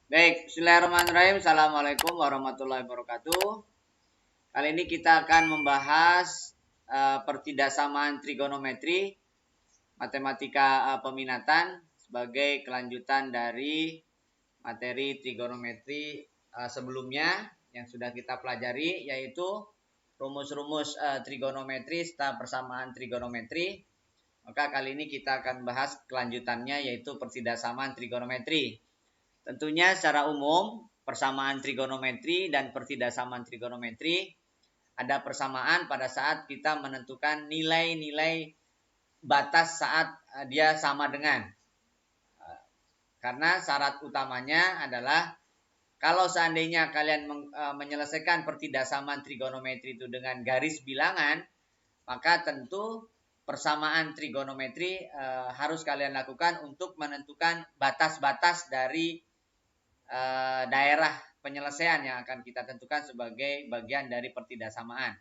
Baik, bismillahirrahmanirrahim. Assalamualaikum warahmatullahi wabarakatuh. Kali ini kita akan membahas pertidaksamaan trigonometri, matematika peminatan sebagai kelanjutan dari materi trigonometri sebelumnya yang sudah kita pelajari, yaitu rumus-rumus trigonometri serta persamaan trigonometri. Maka kali ini kita akan bahas kelanjutannya, yaitu pertidaksamaan trigonometri. Tentunya secara umum persamaan trigonometri dan pertidaksamaan trigonometri ada persamaan pada saat kita menentukan nilai-nilai batas saat dia sama dengan. Karena syarat utamanya adalah kalau seandainya kalian menyelesaikan pertidaksamaan trigonometri itu dengan garis bilangan, maka tentu persamaan trigonometri harus kalian lakukan untuk menentukan batas-batas dari daerah penyelesaian yang akan kita tentukan sebagai bagian dari pertidaksamaan.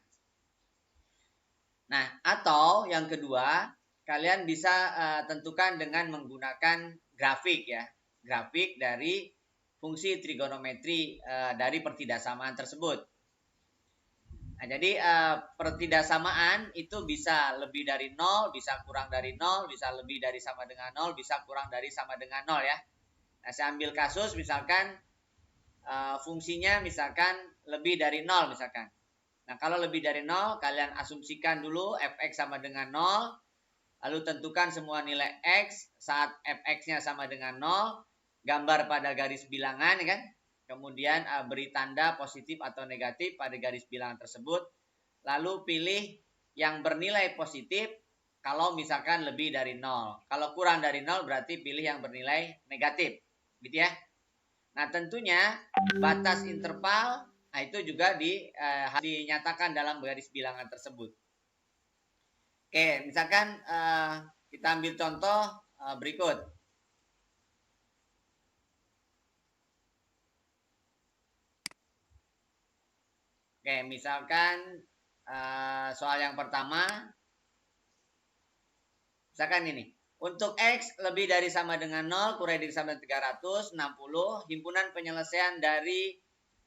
Nah, atau yang kedua, kalian bisa tentukan dengan menggunakan grafik ya. Grafik dari fungsi trigonometri dari pertidaksamaan tersebut. Nah, jadi pertidaksamaan itu bisa lebih dari 0, bisa kurang dari 0, bisa lebih dari sama dengan 0, bisa kurang dari sama dengan 0 ya. Nah, saya ambil kasus misalkan fungsinya misalkan lebih dari 0 misalkan. Nah, kalau lebih dari 0, kalian asumsikan dulu fx sama dengan 0, lalu tentukan semua nilai x saat fx-nya sama dengan 0, gambar pada garis bilangan kan. Kemudian beri tanda positif atau negatif pada garis bilangan tersebut. Lalu pilih yang bernilai positif kalau misalkan lebih dari 0. Kalau kurang dari 0 berarti pilih yang bernilai negatif. Gitu ya. Nah, tentunya batas interval itu juga dinyatakan dalam garis bilangan tersebut. Oke, misalkan kita ambil contoh berikut. Oke, misalkan soal yang pertama, misalkan ini. Untuk X lebih dari sama dengan 0, kurang dari sama dengan 360, himpunan penyelesaian dari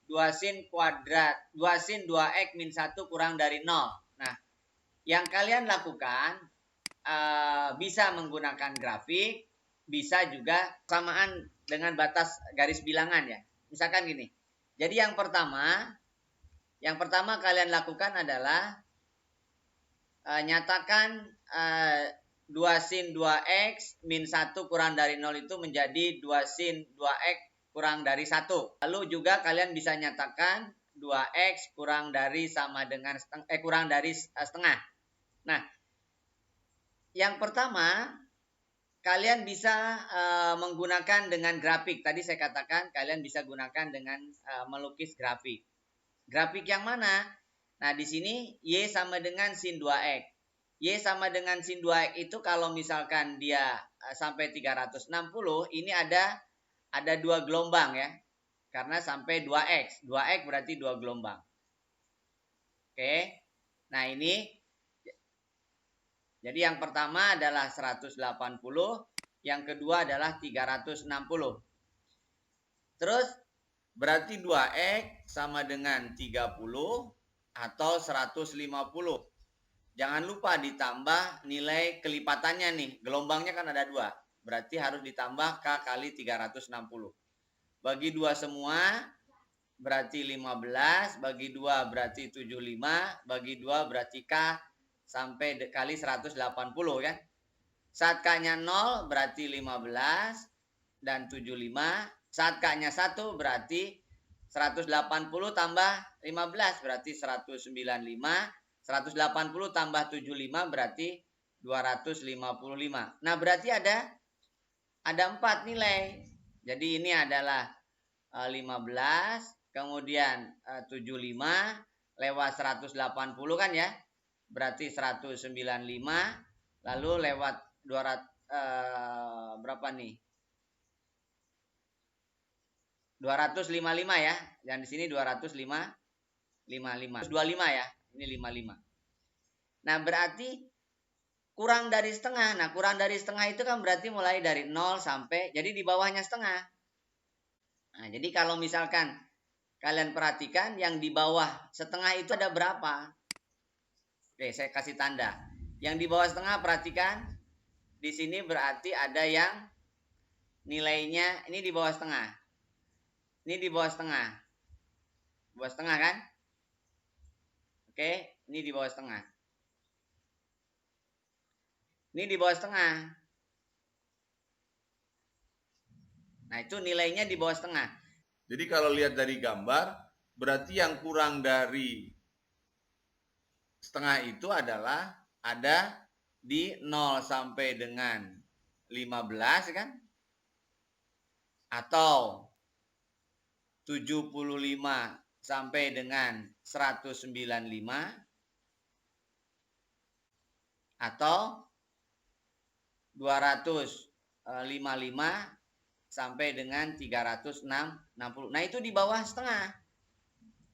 2 sin kuadrat, 2 sin 2X min 1 kurang dari 0. Nah, yang kalian lakukan bisa menggunakan grafik, bisa juga samaan dengan batas garis bilangan ya. Misalkan gini. Jadi yang pertama kalian lakukan adalah nyatakan 2 sin 2x min 1 kurang dari 0 itu menjadi 2 sin 2x kurang dari 1. Lalu juga kalian bisa nyatakan 2x kurang dari sama dengan kurang dari setengah. Nah, yang pertama kalian bisa menggunakan dengan grafik. Tadi saya katakan kalian bisa gunakan dengan melukis grafik. Grafik yang mana? Nah, di sini Y sama dengan sin 2X. Y sama dengan sin 2X itu kalau misalkan dia sampai 360, ini ada dua gelombang ya. Karena sampai 2X. 2X berarti dua gelombang. Oke. Nah, ini jadi yang pertama adalah 180, yang kedua adalah 360. Terus berarti 2X sama dengan 30 atau 150. Jangan lupa ditambah nilai kelipatannya nih. Gelombangnya kan ada 2. Berarti harus ditambah K kali 360. Bagi 2 semua berarti 15. Bagi 2 berarti 75. Bagi 2 berarti K sampai kali 180 kan. Saat K-nya 0 berarti 15 dan 75. Saat K-nya 1 berarti 180 tambah 15 berarti 195. 180 tambah 75 berarti 255. Nah, berarti ada 4 nilai. Jadi ini adalah 15, kemudian 75 lewat 180 kan ya. Berarti 195, lalu lewat 200 berapa nih? 255 ya. Dan di sini 255 25 ya. Ini 55. Nah, berarti kurang dari setengah. Nah, kurang dari setengah itu kan berarti mulai dari 0 sampai, jadi di bawahnya setengah. Nah, jadi kalau misalkan kalian perhatikan yang di bawah setengah itu ada berapa? Oke, saya kasih tanda. Yang di bawah setengah perhatikan. Di sini berarti ada yang nilainya ini di bawah setengah. Ini di bawah setengah. Bawah setengah kan? Oke, ini di bawah setengah. Ini di bawah setengah. Nah, itu nilainya di bawah setengah. Jadi kalau lihat dari gambar, berarti yang kurang dari setengah itu adalah ada di 0 sampai dengan 15 kan? Atau 75 sampai dengan 195 atau 255 sampai dengan 360. Nah, itu di bawah setengah.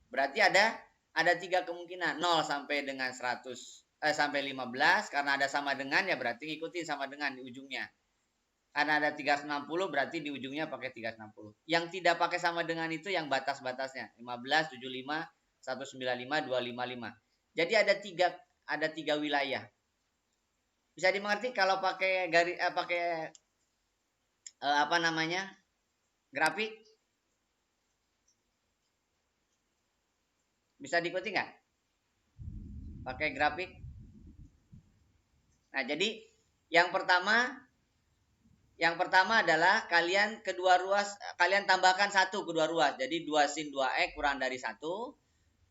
Berarti ada 3 kemungkinan. 0 sampai dengan 100 sampai 15 karena ada sama dengan ya berarti ikutin sama dengan di ujungnya. Karena ada 360 berarti di ujungnya pakai 360. Yang tidak pakai sama dengan itu yang batas-batasnya 15, 75, 195, 255. Jadi ada tiga wilayah. Bisa dimengerti kalau pakai garis pakai apa namanya? Grafik? Bisa diikuti nggak? Pakai grafik? Nah, jadi yang pertama adalah kalian tambahkan 1 kedua ruas. Jadi 2 sin 2x kurang dari 1.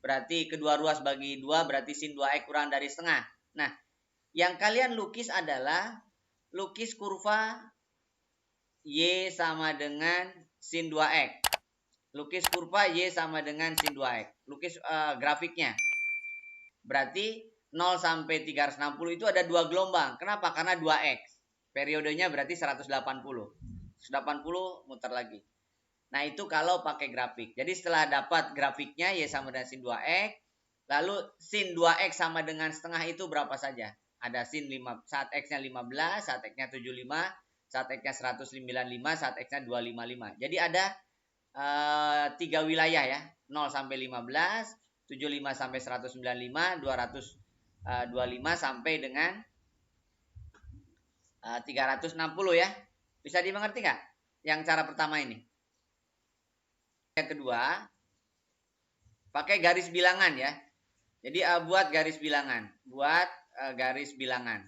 Berarti kedua ruas bagi 2 berarti sin 2x kurang dari setengah. Nah, yang kalian lukis adalah lukis kurva Y sama dengan sin 2x. Lukis kurva Y sama dengan sin 2x. Lukis grafiknya. Berarti 0 sampai 360 itu ada 2 gelombang. Kenapa? Karena 2x. Periodenya berarti 180. 180 muter lagi. Nah, itu kalau pakai grafik. Jadi setelah dapat grafiknya Y sama dengan sin 2x, lalu sin 2x sama dengan setengah itu berapa saja? Ada sin 5, saat x-nya 15, saat x-nya 75, saat x-nya 195, saat x-nya 255. Jadi ada 3 wilayah ya. 0 sampai 15, 75 sampai 195, 225 sampai dengan 360 ya. Bisa dimengerti nggak? Yang cara pertama ini. Yang kedua, pakai garis bilangan ya. Jadi buat garis bilangan. Buat garis bilangan.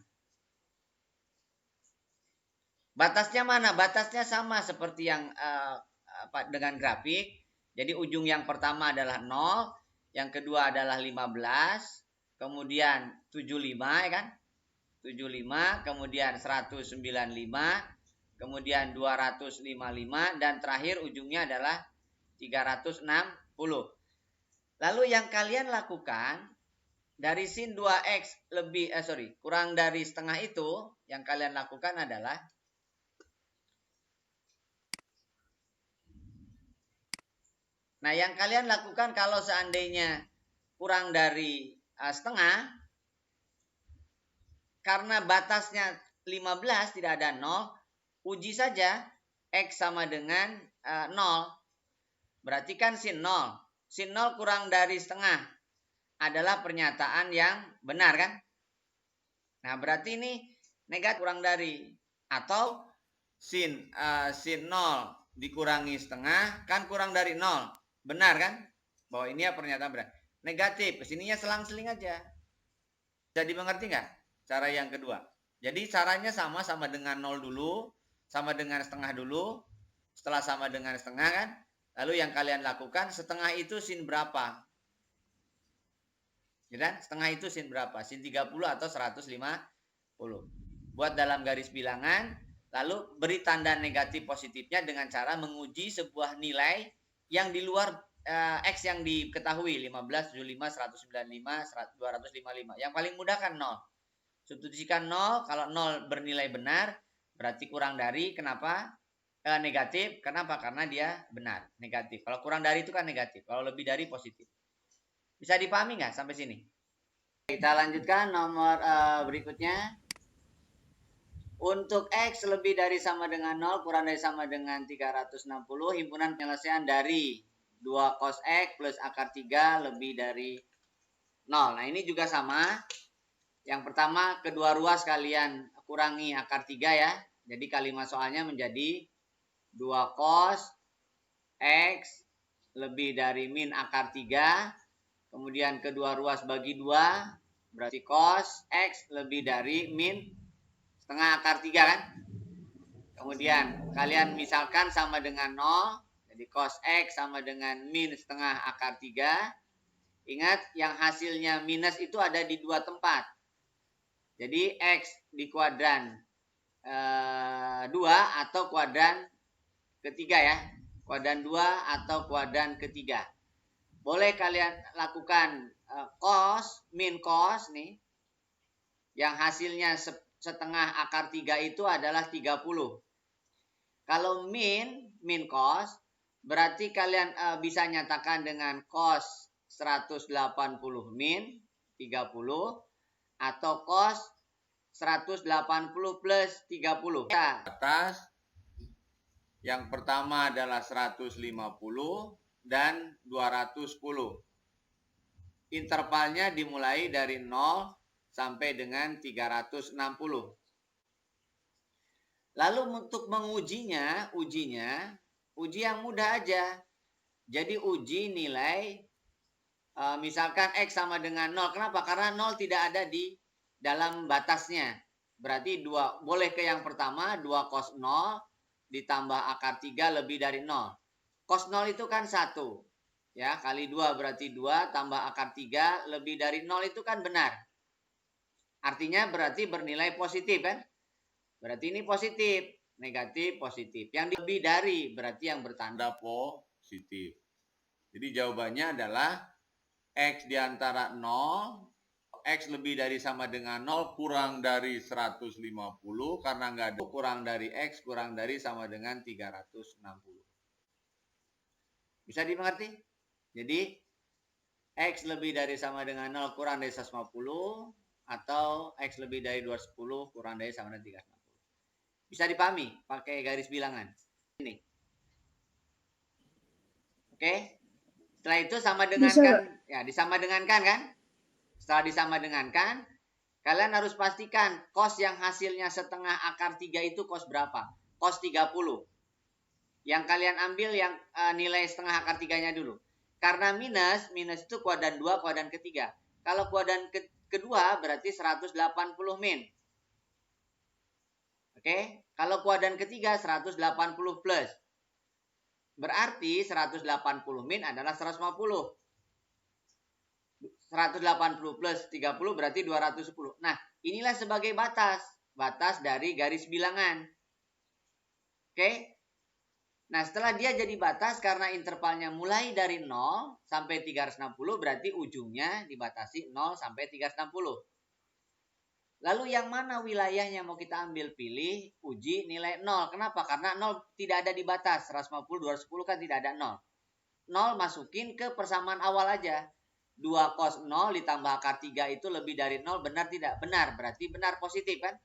Batasnya mana? Batasnya sama seperti yang dengan grafik. Jadi ujung yang pertama adalah 0, yang kedua adalah 15, kemudian 75 ya kan? 75, kemudian 195, kemudian 255 dan terakhir ujungnya adalah 360. Lalu yang kalian lakukan dari sin 2x kurang dari setengah itu, yang kalian lakukan adalah yang kalian lakukan kalau seandainya kurang dari setengah, karena batasnya 15 tidak ada 0, uji saja x sama dengan 0. Berarti kan sin 0. Sin 0 kurang dari setengah adalah pernyataan yang benar kan? Nah, berarti ini negatif kurang dari. Atau sin 0 dikurangi setengah kan kurang dari 0. Benar kan? Bahwa ini ya pernyataan benar. Negatif, kesininya selang-seling aja. Bisa dimengerti nggak cara yang kedua? Jadi caranya sama dengan 0 dulu, sama dengan setengah dulu. Setelah sama dengan setengah kan, lalu yang kalian lakukan setengah itu sin berapa? Ya, setengah itu sin berapa? Sin 30 atau 150. Buat dalam garis bilangan, lalu beri tanda negatif positifnya dengan cara menguji sebuah nilai yang di luar X yang diketahui 15, 75, 195, 255. Yang paling mudah kan 0. Substitusikan 0, kalau 0 bernilai benar berarti kurang dari, kenapa? Negatif, kenapa? Karena dia benar, negatif. Kalau kurang dari itu kan negatif, kalau lebih dari positif. Bisa dipahami nggak sampai sini? Kita lanjutkan nomor berikutnya. Untuk X lebih dari sama dengan 0 kurang dari sama dengan 360, himpunan penyelesaian dari 2 cos X plus akar 3 lebih dari 0. Nah ini juga sama. Yang pertama kedua ruas kalian kurangi akar 3 ya. Jadi kalimat soalnya menjadi 2 cos X lebih dari min akar 3. Kemudian kedua ruas bagi 2. Berarti cos X lebih dari min setengah akar 3 kan. Kemudian kalian misalkan sama dengan 0. Jadi cos X sama dengan min setengah akar 3. Ingat yang hasilnya minus itu ada di dua tempat. Jadi X di kuadran 2 atau kuadran ketiga ya. Kuadran 2 atau kuadran ketiga. Boleh kalian lakukan cos, min cos nih. Yang hasilnya setengah akar 3 itu adalah 30. Kalau min cos, berarti kalian bisa nyatakan dengan cos 180 min 30 atau cos 180 plus 30. Atas yang pertama adalah 150 dan 210. Intervalnya dimulai dari 0 sampai dengan 360. Lalu untuk mengujinya, uji yang mudah aja. Jadi uji nilai misalkan X sama dengan 0. Kenapa? Karena 0 tidak ada di dalam batasnya. Berarti boleh ke yang pertama 2 cos 0 ditambah akar 3 lebih dari 0. Cos 0 itu kan 1. Ya, kali 2 berarti 2 tambah akar 3 lebih dari 0 itu kan benar. Artinya berarti bernilai positif kan? Berarti ini positif, negatif, positif. Yang lebih dari berarti yang bertanda positif. Jadi jawabannya adalah X di antara 0, X lebih dari sama dengan 0 kurang dari 150 karena nggak ada kurang dari X kurang dari sama dengan 360. Bisa dimengerti? Jadi X lebih dari sama dengan 0 kurang dari 150 atau X lebih dari 210 kurang dari sama dengan 360. Bisa dipahami pakai garis bilangan. Ini. Oke. Setelah itu sama dengan kan, ya disama dengankan kan? Setelah disama dengankan, kalian harus pastikan cos yang hasilnya setengah akar 3 itu cos berapa? Cos 30. Yang kalian ambil yang nilai setengah akar 3-nya dulu. Karena minus itu kuadran 2, kuadran ketiga. Kalau kuadran kedua berarti 180 min. Oke, kalau kuadran ketiga 180 plus. Berarti 180 min adalah 150. 180 plus 30 berarti 210. Nah, inilah sebagai batas. Batas dari garis bilangan. Oke. Nah, setelah dia jadi batas karena intervalnya mulai dari 0 sampai 360 berarti ujungnya dibatasi 0 sampai 360. Lalu yang mana wilayahnya mau kita ambil? Pilih uji nilai 0. Kenapa? Karena 0 tidak ada di batas. 150, 210 kan tidak ada 0. 0 masukin ke persamaan awal aja. 2 cos 0 ditambah akar 3 itu lebih dari 0. Benar tidak? Benar. Berarti benar positif kan?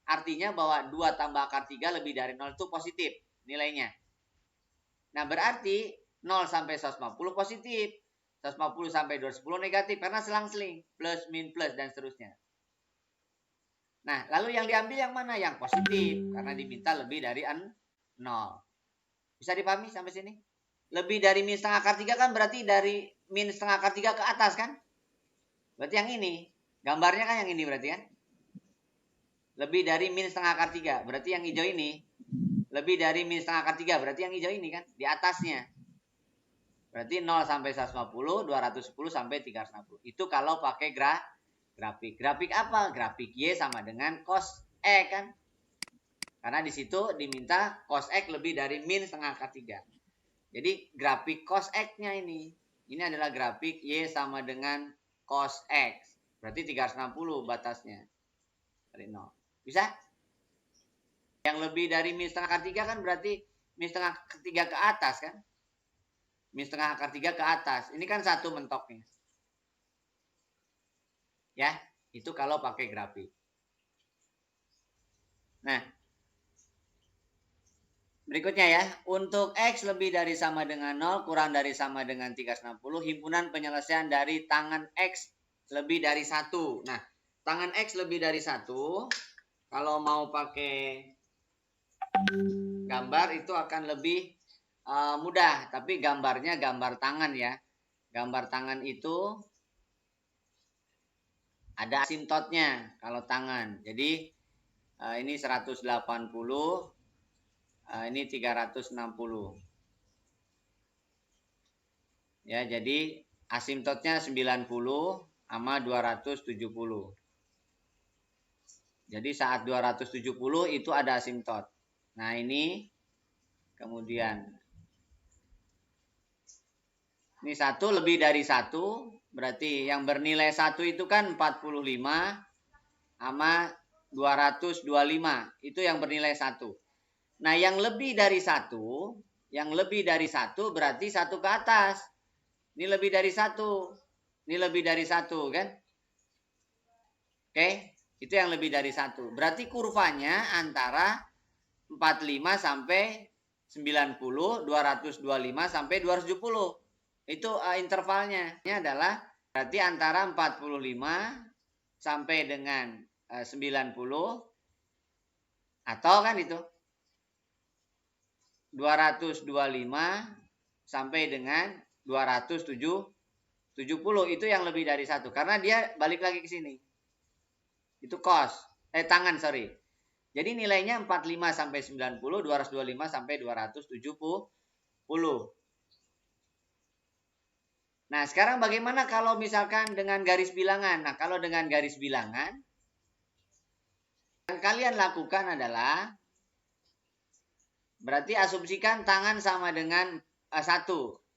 Artinya bahwa 2 tambah akar 3 lebih dari 0 itu positif nilainya. Nah berarti 0 sampai 150 positif. 150 sampai 210 negatif. Karena selang-seling. Plus, min, plus, dan seterusnya. Nah, lalu yang diambil yang mana? Yang positif. Karena diminta lebih dari 0. Bisa dipahami sampai sini? Lebih dari min setengah akar 3 kan berarti dari min setengah akar 3 ke atas kan? Berarti yang ini. Gambarnya kan yang ini berarti kan? Lebih dari min setengah akar 3. Berarti yang hijau ini. Lebih dari min setengah akar 3. Berarti yang hijau ini kan? Di atasnya. Berarti 0 sampai 150, 210 sampai 360. Itu kalau pakai grafik. Grafik apa? Grafik Y sama dengan cos X kan? Karena di situ diminta cos X lebih dari min setengah akar 3. Jadi grafik cos X-nya ini. Ini adalah grafik Y sama dengan cos X. Berarti 360 batasnya. Dari 0. Bisa? Yang lebih dari min setengah akar 3 kan berarti min setengah akar 3 ke atas kan? Min setengah akar 3 ke atas. Ini kan satu mentoknya. Ya, itu kalau pakai grafik. Nah, berikutnya ya, untuk X lebih dari sama dengan 0, kurang dari sama dengan 360, himpunan penyelesaian dari tangan X lebih dari 1. Nah, tangan X lebih dari 1, kalau mau pakai gambar itu akan lebih mudah, tapi gambarnya gambar tangan ya. Gambar tangan itu ada asimtotnya kalau tangan. Jadi ini 180, ini 360. Ya, jadi asimtotnya 90 sama 270. Jadi saat 270 itu ada asimtot. Nah, ini kemudian ini 1 lebih dari 1, berarti yang bernilai 1 itu kan 45 sama 225. Itu yang bernilai 1. Nah, yang lebih dari 1, berarti 1 ke atas. Ini lebih dari 1. Ini lebih dari 1 kan? Oke, itu yang lebih dari 1. Berarti kurvanya antara 45 sampai 90, 225 sampai 270. Itu intervalnya. Ini adalah berarti antara 45 sampai dengan 90 atau kan itu 225 sampai dengan 270, itu yang lebih dari 1 karena dia balik lagi ke sini. Itu tangan, sorry. Jadi nilainya 45 sampai 90, 225 sampai 270. Nah, sekarang bagaimana kalau misalkan dengan garis bilangan? Nah, kalau dengan garis bilangan, yang kalian lakukan adalah berarti asumsikan tangan sama dengan 1.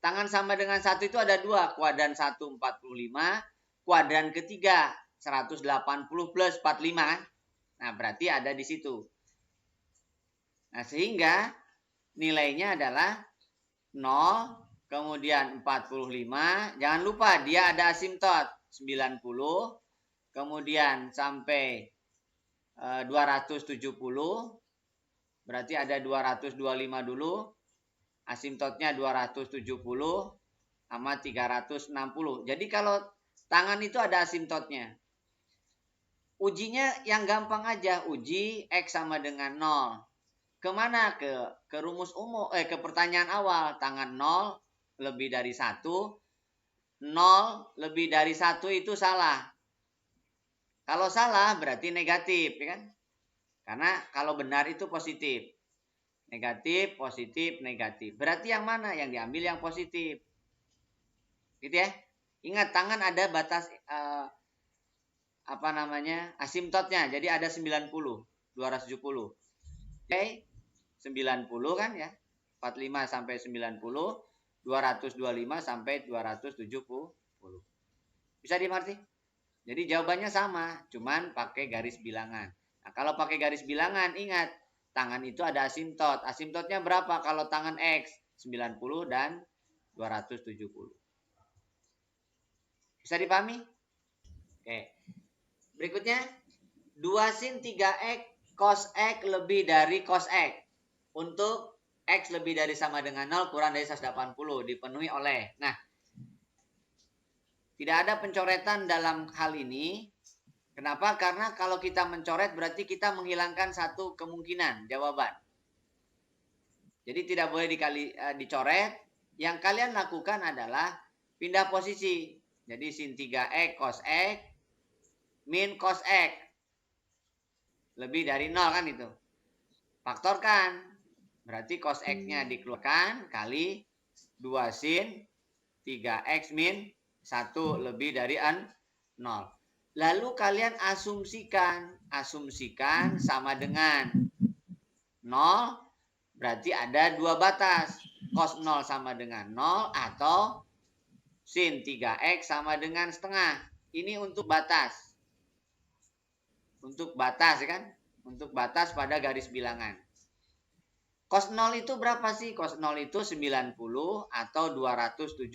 Tangan sama dengan 1 itu ada 2. Kuadran 1 45, kuadran ketiga 180 plus 45 kan? Nah, berarti ada di situ. Nah, sehingga nilainya adalah 0, kemudian 45. Jangan lupa dia ada asimtot 90, kemudian sampai 270. Berarti ada 225 dulu. Asimtotnya 270 sama 360. Jadi kalau tangan itu ada asimtotnya. Ujinya yang gampang aja, uji X sama dengan 0. Kemana? Ke rumus umum, ke pertanyaan awal. Tangan 0 lebih dari 1. 0 lebih dari 1 itu salah. Kalau salah berarti negatif, ya kan? Karena kalau benar itu positif. Negatif, positif, negatif. Berarti yang mana? Yang diambil yang positif. Gitu ya. Ingat, tangan ada batas asimtotnya. Jadi ada 90, 270. Oke. 90 kan ya. 45 sampai 90, 225 sampai 270. Bisa dimengerti? Jadi jawabannya sama, cuman pakai garis bilangan. Nah, kalau pakai garis bilangan, ingat, tangan itu ada asimtot. Asimtotnya berapa kalau tangan X? 90 dan 270. Bisa dipahami? Oke. Berikutnya, 2 sin 3X cos X lebih dari cos X. Untuk X lebih dari sama dengan 0 kurang dari 180 dipenuhi oleh. Nah, tidak ada pencoretan dalam hal ini. Kenapa? Karena kalau kita mencoret berarti kita menghilangkan satu kemungkinan jawaban. Jadi tidak boleh dicoret. Yang kalian lakukan adalah pindah posisi. Jadi sin 3X cos X min cos X. Lebih dari 0 kan itu. Faktorkan. Berarti cos X-nya dikeluarkan kali 2 sin 3X min 1 lebih dari 0. Lalu kalian asumsikan sama dengan 0, berarti ada 2 batas. Cos 0 sama dengan 0 atau sin 3X sama dengan setengah. Ini untuk batas. Untuk batas kan? Untuk batas pada garis bilangan. Cos 0 itu berapa sih? Cos 0 itu 90 atau 270.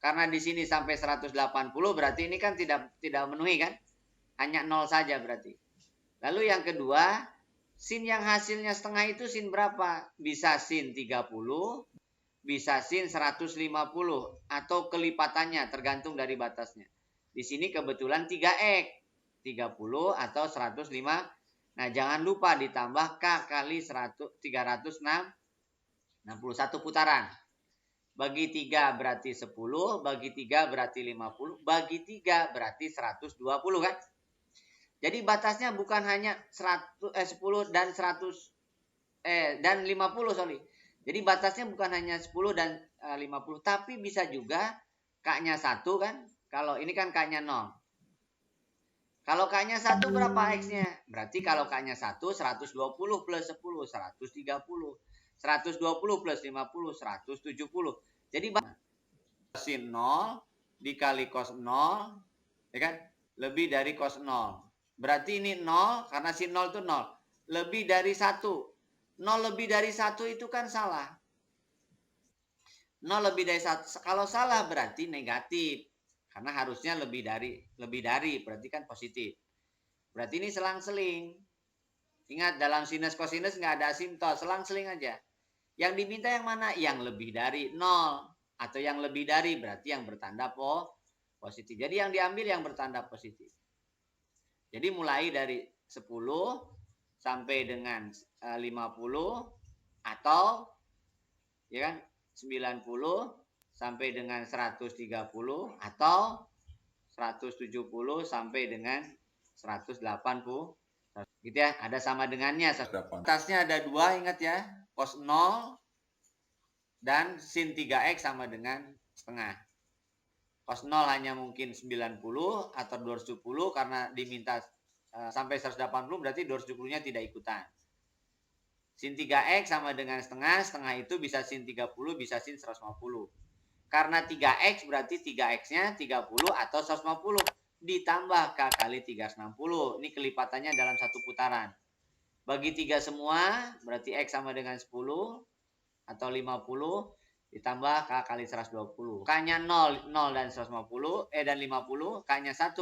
Karena di sini sampai 180 berarti ini kan tidak memenuhi kan? Hanya 0 saja berarti. Lalu yang kedua, Sin yang hasilnya setengah itu sin berapa? Bisa sin 30, bisa sin 150, atau kelipatannya tergantung dari batasnya. Di sini kebetulan 3x, 30 atau 105. Nah, jangan lupa ditambah K kali 361 putaran. Bagi 3 berarti 10, bagi 3 berarti 50, bagi 3 berarti 120 kan? Jadi batasnya bukan hanya 10 dan 100 dan 50, sorry. Jadi batasnya bukan hanya 10 dan 50, tapi bisa juga K-nya 1 kan? Kalau ini kan K-nya 0. Kalau K-nya 1 berapa X-nya? Berarti kalau K-nya 1, 120 plus 10, 130. 120 plus 50, 170. Jadi sin 0 dikali cos 0, ya kan? Lebih dari cos 0. Berarti ini 0, karena sin 0 itu 0. Lebih dari 1. 0 lebih dari 1 itu kan salah. 0 lebih dari 1. Kalau salah berarti negatif. Karena harusnya lebih dari berarti kan positif. Berarti ini selang-seling. Ingat, dalam sinus kosinus nggak ada asimtot, selang-seling aja. Yang diminta yang mana? Yang lebih dari 0. Atau yang lebih dari, berarti yang bertanda positif. Jadi yang diambil yang bertanda positif. Jadi mulai dari 10 sampai dengan 50 atau ya kan 90 sampai dengan 130 atau 170 sampai dengan 180. Gitu ya, ada sama dengannya. Atasnya ada 2, ingat ya. Cos 0 dan sin 3x sama dengan setengah. Cos 0 hanya mungkin 90 atau 270 karena diminta sampai 180, berarti 270-nya tidak ikutan. Sin 3x sama dengan setengah, setengah itu bisa sin 30, bisa sin 150. Karena 3x berarti 3x-nya 30 atau 150 ditambah K kali 360. Ini kelipatannya dalam satu putaran. Bagi 3 semua berarti X sama dengan 10 atau 50 ditambah K kali 120. K-nya 0, 0 dan 150, dan 50, K-nya 1.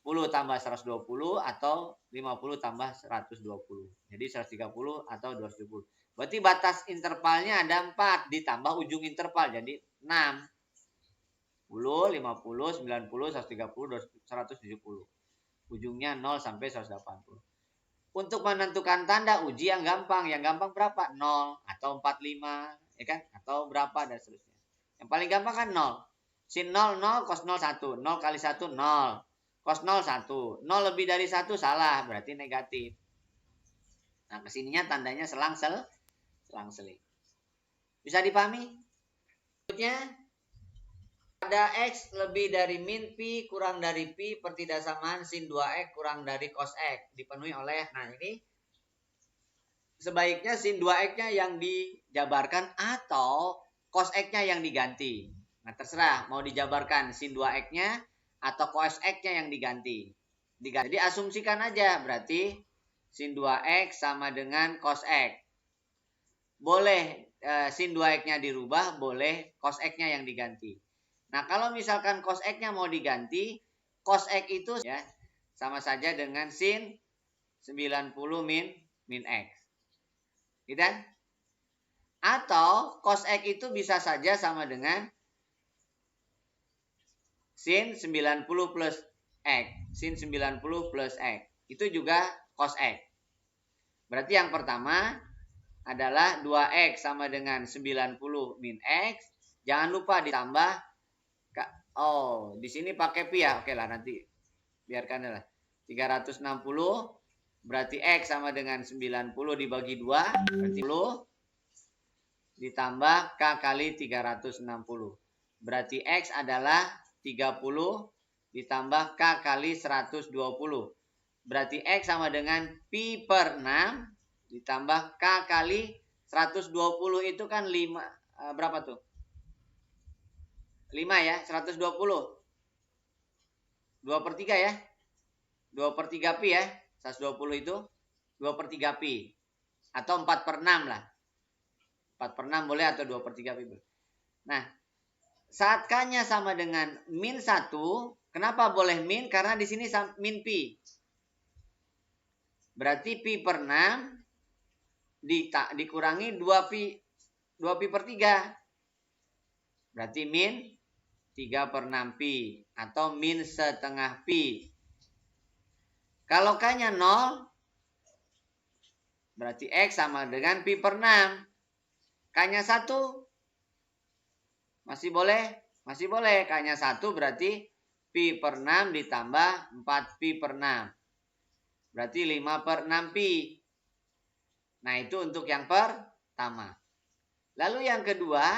10 tambah 120 atau 50 tambah 120. Jadi 130 atau 270. Berarti batas intervalnya ada 4 ditambah ujung interval jadi 6. 10, 50, 90, 130, 170. Ujungnya 0 sampai 180. Untuk menentukan tanda uji yang gampang. Yang gampang berapa? 0 atau 45, ya kan? Atau berapa dan seterusnya. Yang paling gampang kan 0. Sin 0, 0, cos 0, 1. 0 kali 1, 0. Cos 0, 1. 0 lebih dari 1 salah, berarti negatif. Nah, kesininya tandanya selang-seling. Bisa dipahami? Berikutnya, ada X lebih dari min Pi kurang dari Pi pertidaksamaan sin 2X kurang dari cos X. Dipenuhi oleh, nah ini sebaiknya sin 2X-nya yang dijabarkan atau cos X-nya yang diganti. Nah, terserah mau dijabarkan sin 2X-nya atau cos X-nya yang diganti. Jadi asumsikan aja, berarti sin 2X sama dengan cos X. Boleh sin 2X-nya dirubah, boleh cos X-nya yang diganti. Nah, kalau misalkan cos X-nya mau diganti, cos X itu ya sama saja dengan sin 90 min X. Gitu kan? Atau cos X itu bisa saja sama dengan sin 90 plus X. Sin 90 plus X. Itu juga cos X. Berarti yang pertama adalah 2X sama dengan 90 min X. Jangan lupa ditambah. Oh, di sini pakai pi ya. Oke lah, nanti biarkan lah. 360 berarti X sama dengan 90 dibagi 2. Berarti 10 ditambah K kali 360. Berarti X adalah 30 ditambah K kali 120. Berarti X sama dengan pi per 6 ditambah K kali 120 itu kan 5. Berapa tuh? 5 ya, 120. 2 per 3 ya. 2 per 3 pi ya. 120 itu 2 per 3 pi. Atau 4 per 6 lah. 4 per 6 boleh atau 2 per 3 pi. Nah, saat K-nya sama dengan min 1, kenapa boleh min? Karena di sini min pi. Berarti pi per 6 dikurangi 2pi per 3. Berarti min 3 per 6 pi atau min setengah pi. Kalau K-nya 0, berarti X sama dengan pi per 6. K-nya 1, masih boleh? Masih boleh. K-nya 1 berarti pi per 6 ditambah 4 pi per 6. Berarti 5 per 6 pi. Nah, itu untuk yang pertama. Lalu yang kedua,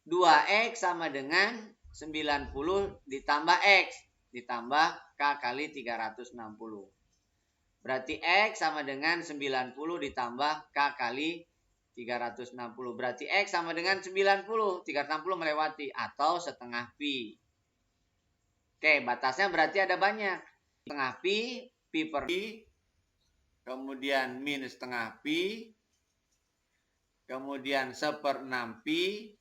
2X sama dengan 90 ditambah X ditambah K kali 360. Berarti X sama dengan 90 ditambah K kali 360. Berarti X sama dengan 90. 360 melewati atau setengah pi. Oke, batasnya berarti ada banyak. Setengah pi, pi per pi, kemudian min setengah pi, kemudian 1/6 pi,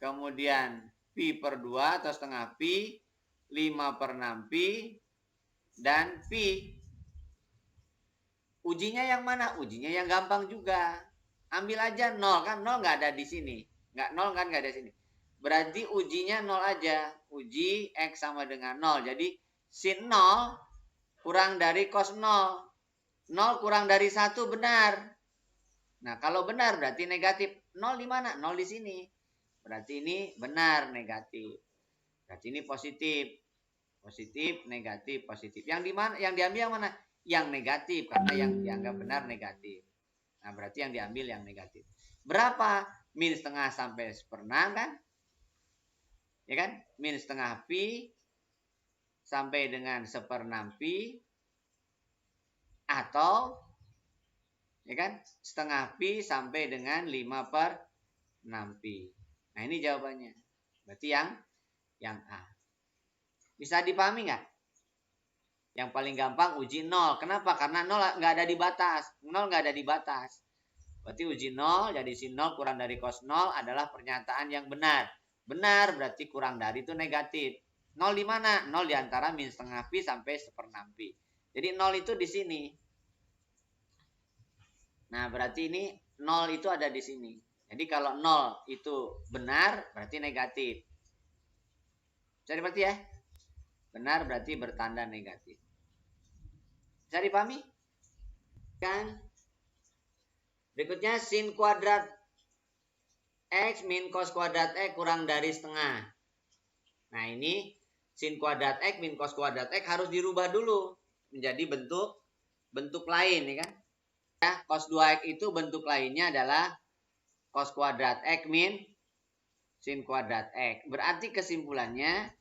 kemudian pi per 2 atau setengah pi, 5 per 6 pi, dan pi. Ujinya yang mana? Ujinya yang gampang juga. Ambil aja 0, kan 0 nggak ada di sini. Nggak 0 kan nggak ada di sini. Berarti ujinya 0 aja. Uji X sama dengan 0. Jadi sin 0 kurang dari cos 0. 0 kurang dari 1 benar. Nah, kalau benar berarti negatif. 0 di mana? 0 di sini. Berarti ini benar, negatif. Berarti ini positif. Positif, negatif, positif. Yang di mana? Yang diambil yang mana? Yang negatif, karena yang dianggap benar negatif. Nah, berarti yang diambil yang negatif. Berapa? Min setengah sampai 1/6 kan? Ya kan? Min setengah pi sampai dengan 1/6 pi, atau ya kan, setengah pi sampai dengan 5 per 6 pi. Nah, ini jawabannya. Berarti yang A. Bisa dipahami nggak? Yang paling gampang uji 0. Kenapa? Karena 0 nggak ada di batas. 0 nggak ada di batas. Berarti uji 0, jadi sin 0 kurang dari cos 0 adalah pernyataan yang benar. Benar berarti kurang dari itu negatif. 0 di mana? 0 di antara min setengah pi sampai 1/6 pi. Jadi 0 itu di sini. Nah, berarti ini 0 itu ada di sini. Jadi kalau 0 itu benar, berarti negatif. Bisa dimengerti ya? Benar berarti bertanda negatif. Bisa dipahami? Kan? Berikutnya sin kuadrat X min cos kuadrat X kurang dari setengah. Nah, ini sin kuadrat X min cos kuadrat X harus dirubah dulu menjadi bentuk lain, ya kan? Ya, cos 2X itu bentuk lainnya adalah cos kuadrat X min sin kuadrat X. Berarti kesimpulannya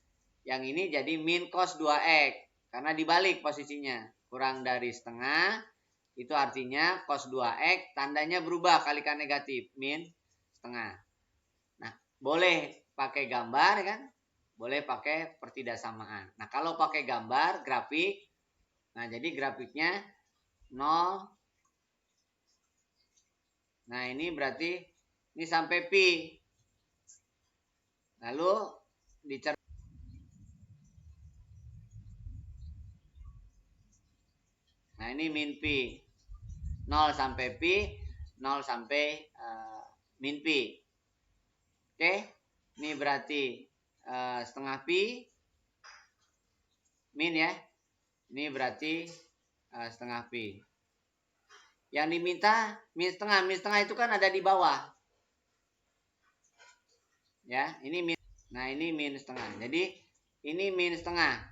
yang ini jadi min cos 2X. Karena dibalik posisinya. Kurang dari setengah. Itu artinya cos 2X tandanya berubah kalikan negatif. Min setengah. Nah, boleh pakai gambar kan? Boleh pakai pertidaksamaan. Nah, kalau pakai gambar, grafik. Nah, jadi grafiknya 0. Nah, ini berarti ini sampai pi. Lalu dicer. Nah, ini min pi. 0 sampai pi, 0 sampai min pi. Oke, ini berarti setengah pi. Min ya. Ini berarti setengah pi. Yang diminta min setengah. Min setengah itu kan ada di bawah. Ya, ini min. Nah, ini min setengah. Jadi, ini min setengah.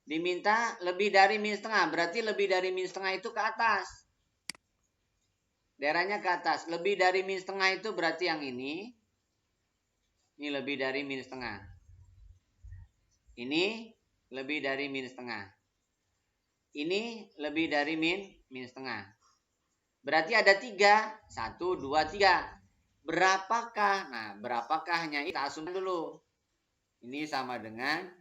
Diminta lebih dari min setengah. Berarti lebih dari min setengah itu ke atas. Daerahnya ke atas. Lebih dari min setengah itu berarti yang ini. Ini lebih dari min setengah. Ini lebih dari min setengah. Ini lebih dari min setengah. Berarti ada 3. 1, 2, 3. Berapakah? Nah, berapakahnya kita asumsikan dulu. Ini sama dengan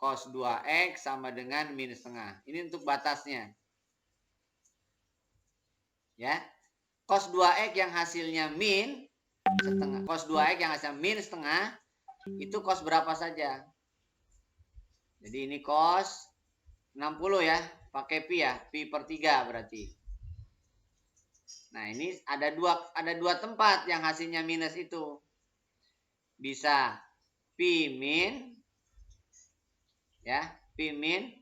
cos 2X sama dengan min setengah. Ini untuk batasnya. Ya. Cos 2X yang hasilnya min setengah. Cos 2X yang hasilnya min setengah. Itu cos berapa saja? Jadi ini cos 60 ya, pakai pi ya, pi per 3 berarti. Nah, ini ada dua tempat yang hasilnya minus itu. Bisa pi min ya, pi min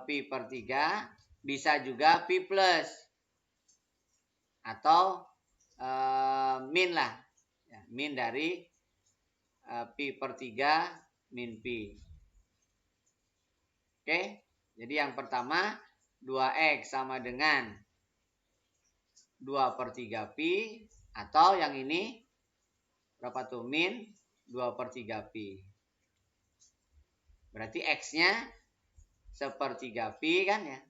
pi per 3, bisa juga pi plus atau min lah. Ya, min dari pi per 3 min pi. Oke, jadi yang pertama 2x sama dengan 2 per 3 pi, atau yang ini berapa tuh? Min 2 per 3 pi. Berarti x-nya sepertiga pi kan ya.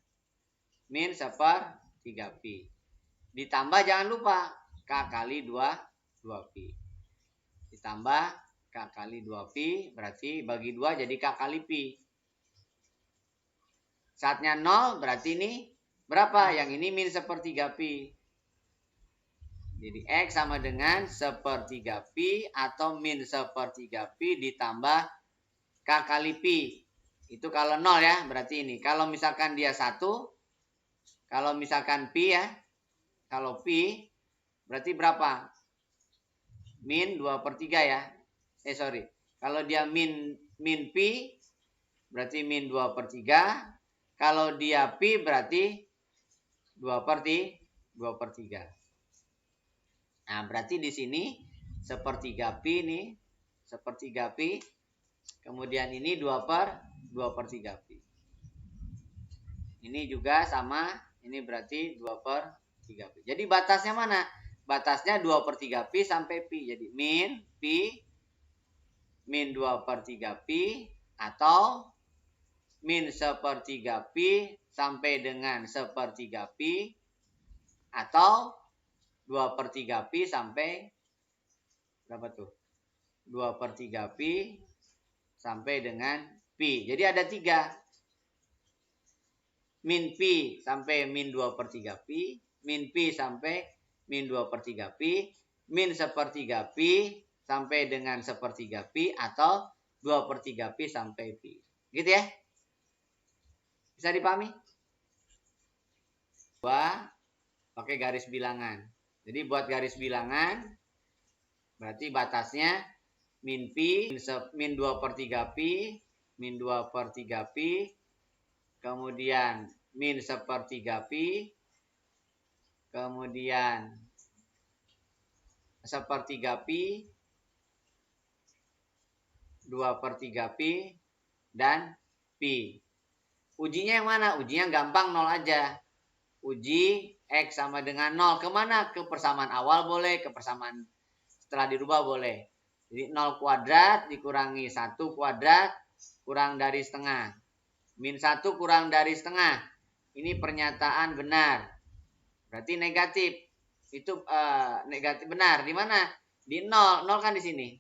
Min sepertiga pi. Ditambah jangan lupa k kali 2 pi. Ditambah k kali 2 pi, berarti bagi 2 jadi k kali pi. Saatnya 0 berarti ini berapa? Yang ini min sepertiga pi. Jadi x sama dengan sepertiga pi atau min sepertiga pi ditambah k kali pi. Itu kalau 0 ya, berarti ini. Kalau misalkan dia 1, kalau misalkan pi ya, kalau pi berarti berapa? Min 2 per 3 ya. Sorry. Kalau dia min pi berarti min 2 per 3. Kalau dia pi berarti 2 per 3. Nah, berarti di sini sepertiga pi nih, sepertiga pi. Kemudian ini 2 per 3 pi. Ini juga sama, ini berarti 2 per 3 pi. Jadi batasnya mana? Batasnya 2 per 3 pi sampai pi. Jadi min pi min 2 per 3 pi atau min sepertiga pi sampai dengan sepertiga pi atau 2 per 3 pi sampai berapa tuh? 2 per 3 pi sampai dengan pi. Jadi ada 3. Min pi sampai min 2 per 3 pi. Min pi sampai min 2 per 3 pi. Min sepertiga pi sampai dengan sepertiga pi atau 2 per 3 pi sampai pi. Gitu ya? Bisa dipahami? 2 pakai garis bilangan. Jadi buat garis bilangan berarti batasnya min pi min 2 per 3 pi, min 2 per 3 pi, kemudian min sepertiga pi, kemudian sepertiga pi, 2 per 3 pi, dan pi. Ujinya yang mana? Ujinya gampang, 0 aja. Uji x sama dengan 0. Kemana? Ke persamaan awal boleh, ke persamaan setelah dirubah boleh. Jadi 0 kuadrat dikurangi 1 kuadrat kurang dari setengah. Min 1 kurang dari setengah. Ini pernyataan benar. Berarti negatif. Itu negatif benar. Di mana? Di 0. 0 kan di sini.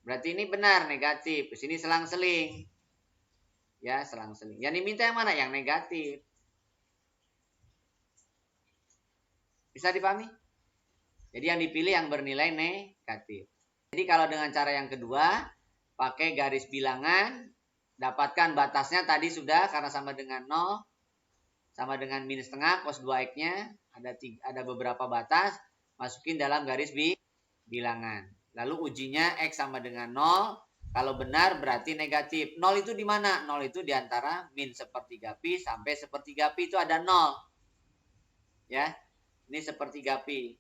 Berarti ini benar, negatif. Di sini selang-seling. Ya, selang-seling. Yang diminta yang mana? Yang negatif. Bisa dipahami? Jadi yang dipilih yang bernilai negatif. Jadi kalau dengan cara yang kedua, pakai garis bilangan, dapatkan batasnya tadi sudah karena sama dengan 0, sama dengan min setengah, cos 2x-nya, ada beberapa batas, masukin dalam garis bilangan. Lalu ujinya x sama dengan 0, kalau benar berarti negatif. 0 itu di mana? 0 itu di antara min sepertiga pi sampai sepertiga pi itu ada 0. Ya, ini sepertiga pi.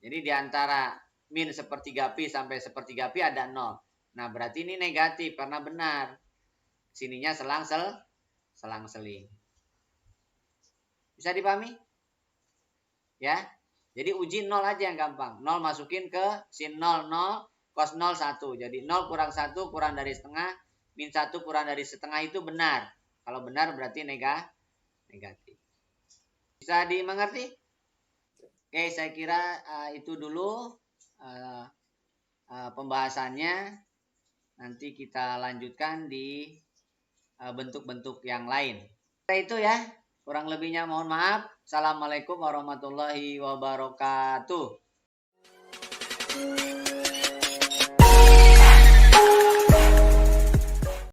Jadi di antara min sepertiga pi sampai sepertiga pi ada 0. Nah, berarti ini negatif karena benar. Sininya selang-seling. Bisa dipahami? Ya. Jadi uji 0 aja yang gampang. 0 masukin ke sin 0, 0, cos 0, 1. Jadi 0 kurang 1 kurang dari setengah, min 1 kurang dari setengah itu benar. Kalau benar berarti negatif. Bisa dimengerti? Oke, saya kira itu dulu pembahasannya. Nanti kita lanjutkan di bentuk-bentuk yang lain. Itu ya, kurang lebihnya mohon maaf. Assalamualaikum warahmatullahi wabarakatuh.